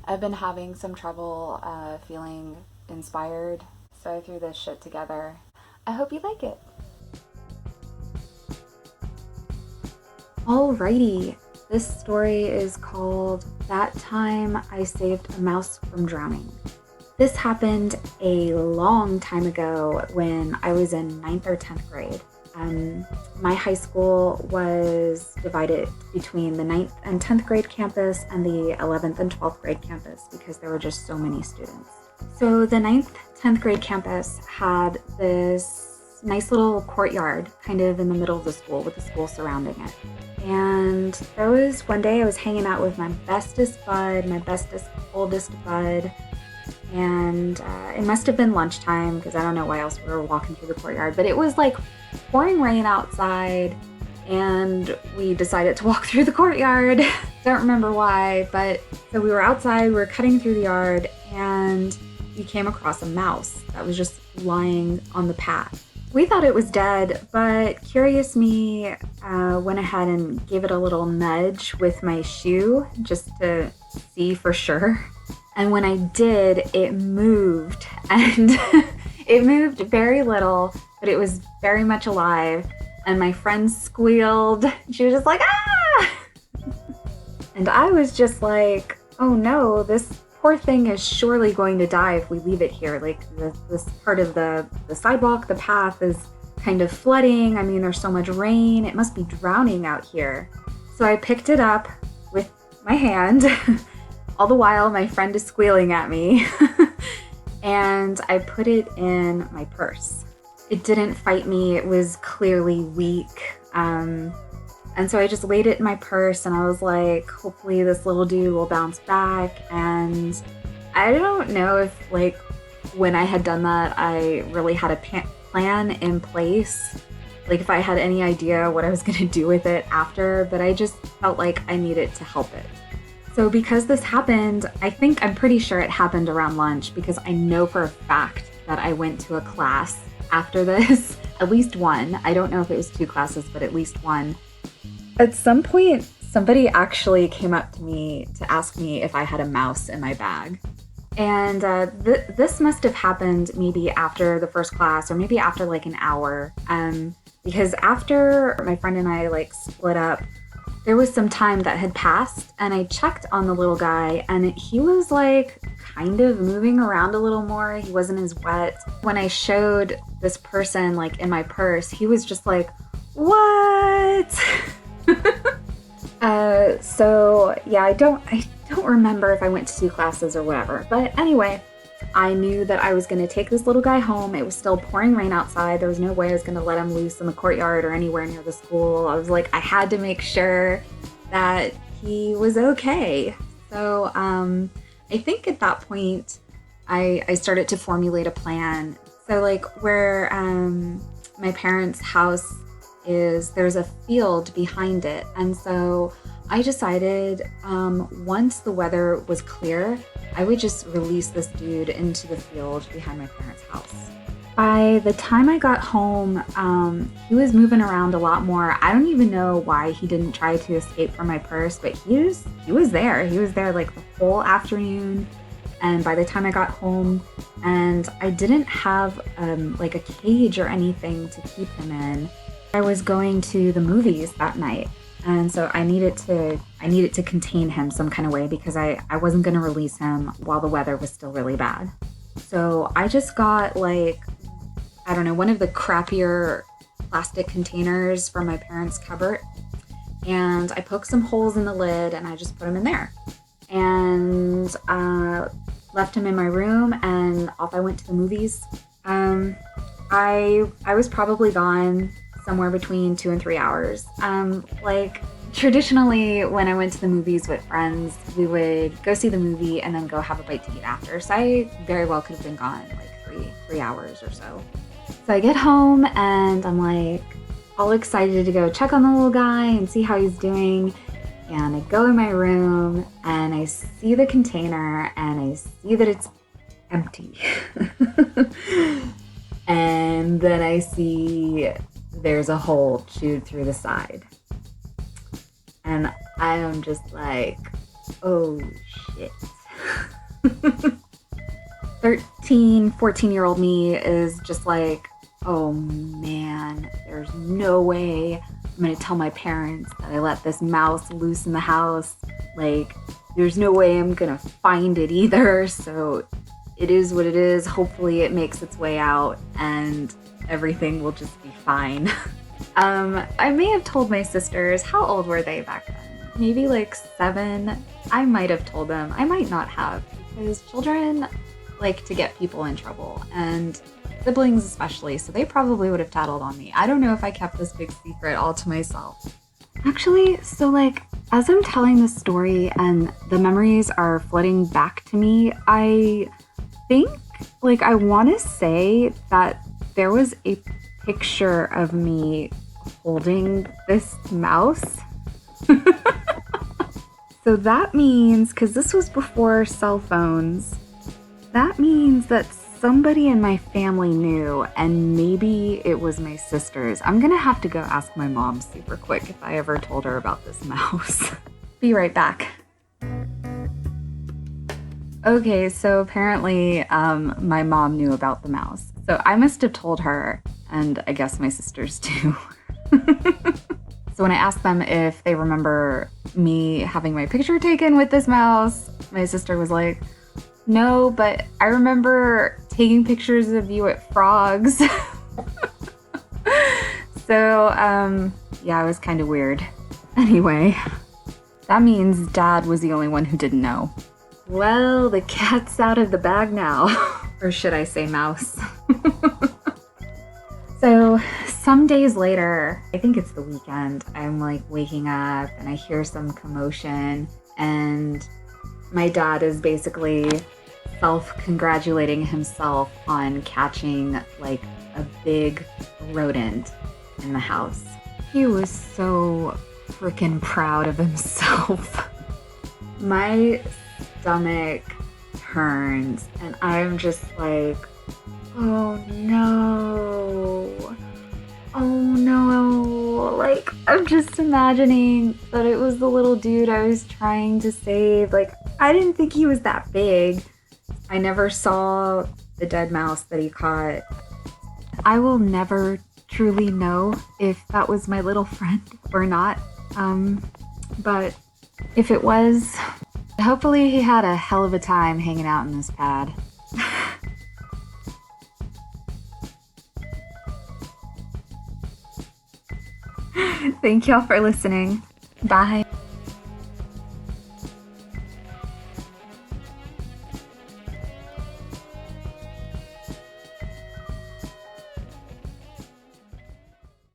I've been having some trouble feeling inspired, so I threw this shit together. I hope you like it. Alrighty, this story is called That Time I Saved a Mouse from Drowning. This happened a long time ago when I was in 9th or 10th grade. My high school was divided between the 9th and 10th grade campus and the 11th and 12th grade campus because there were just so many students. So the 9th, 10th grade campus had this nice little courtyard kind of in the middle of the school with the school surrounding it. And there was one day I was hanging out with my bestest bud, my bestest, oldest bud, and it must have been lunchtime because I don't know why else we were walking through the courtyard, but it was like pouring rain outside and we decided to walk through the courtyard. Don't remember why, but so we were outside, we were cutting through the yard, and we came across a mouse that was just lying on the path. We thought it was dead, but curious me went ahead and gave it a little nudge with my shoe just to see for sure. And when I did, it moved, and it moved very little, but it was very much alive. And my friend squealed. She was just like, ah! And I was just like, oh no, this poor thing is surely going to die if we leave it here. Like this part of the sidewalk, the path is kind of flooding. I mean, there's so much rain. It must be drowning out here. So I picked it up with my hand. All the while, my friend is squealing at me. And I put it in my purse. It didn't fight me. It was clearly weak. And so I just laid it in my purse and I was like, hopefully this little dude will bounce back. And I don't know if like when I had done that, I really had a plan in place. Like if I had any idea what I was gonna do with it after, but I just felt like I needed to help it. So because this happened, I'm pretty sure it happened around lunch because I know for a fact that I went to a class after this, at least one. I don't know if it was 2 classes, but at least one. At some point, somebody actually came up to me to ask me if I had a mouse in my bag. And this must have happened maybe after the first class or maybe after like an hour. Because after my friend and I like split up, there was some time that had passed and I checked on the little guy and he was like kind of moving around a little more. He wasn't as wet. When I showed this person like in my purse, he was just like, what? So yeah, I don't remember if I went to 2 classes or whatever. But anyway, I knew that I was going to take this little guy home. It was still pouring rain outside. There was no way I was going to let him loose in the courtyard or anywhere near the school. I was like, I had to make sure that he was okay. So I think at that point, I started to formulate a plan. So like where my parents' house is, there's a field behind it. And so I decided once the weather was clear, I would just release this dude into the field behind my parents' house. By the time I got home, he was moving around a lot more. I don't even know why he didn't try to escape from my purse, but he was there. He was there like the whole afternoon. And by the time I got home, and I didn't have like a cage or anything to keep him in. I was going to the movies that night. And so I needed to contain him some kind of way because I wasn't going to release him while the weather was still really bad. So I just got like, I don't know, one of the crappier plastic containers from my parents' cupboard. And I poked some holes in the lid and I just put him in there. And left him in my room and off I went to the movies. I was probably gone somewhere between 2 and 3 hours. Like traditionally when I went to the movies with friends, we would go see the movie and then go have a bite to eat after. So I very well could have been gone like three hours or so. So I get home and I'm like all excited to go check on the little guy and see how he's doing. And I go in my room and I see the container and I see that it's empty. And then I see there's a hole chewed through the side. And I am just like, oh shit. 13, 14-year-old me is just like, oh man, there's no way I'm gonna tell my parents that I let this mouse loose in the house. Like, there's no way I'm gonna find it either. So it is what it is. Hopefully it makes its way out and everything will just be fine. I may have told my sisters, how old were they back then? Maybe like 7. I might have told them. I might not have, because children like to get people in trouble, and siblings especially, so they probably would have tattled on me. I don't know if I kept this big secret all to myself. Actually, so like, as I'm telling this story and the memories are flooding back to me, I think, like, I want to say that there was a picture of me holding this mouse. So that means, because this was before cell phones, that means that somebody in my family knew, and maybe it was my sisters. I'm gonna have to go ask my mom super quick if I ever told her about this mouse. Be right back. Okay, so apparently my mom knew about the mouse. So I must have told her, and I guess my sisters too. So when I asked them if they remember me having my picture taken with this mouse, my sister was like, no, but I remember taking pictures of you at frogs. So, yeah, it was kind of weird. Anyway, that means Dad was the only one who didn't know. Well, the cat's out of the bag now. Or should I say mouse? So some days later, I think it's the weekend, I'm like waking up and I hear some commotion, and my dad is basically self-congratulating himself on catching like a big rodent in the house. He was so freaking proud of himself. My stomach turns and I'm just like, oh no. Oh no. Like, I'm just imagining that it was the little dude I was trying to save. Like, I didn't think he was that big. I never saw the dead mouse that he caught. I will never truly know if that was my little friend or not. But if it was, hopefully he had a hell of a time hanging out in this pad. Thank y'all for listening. Bye.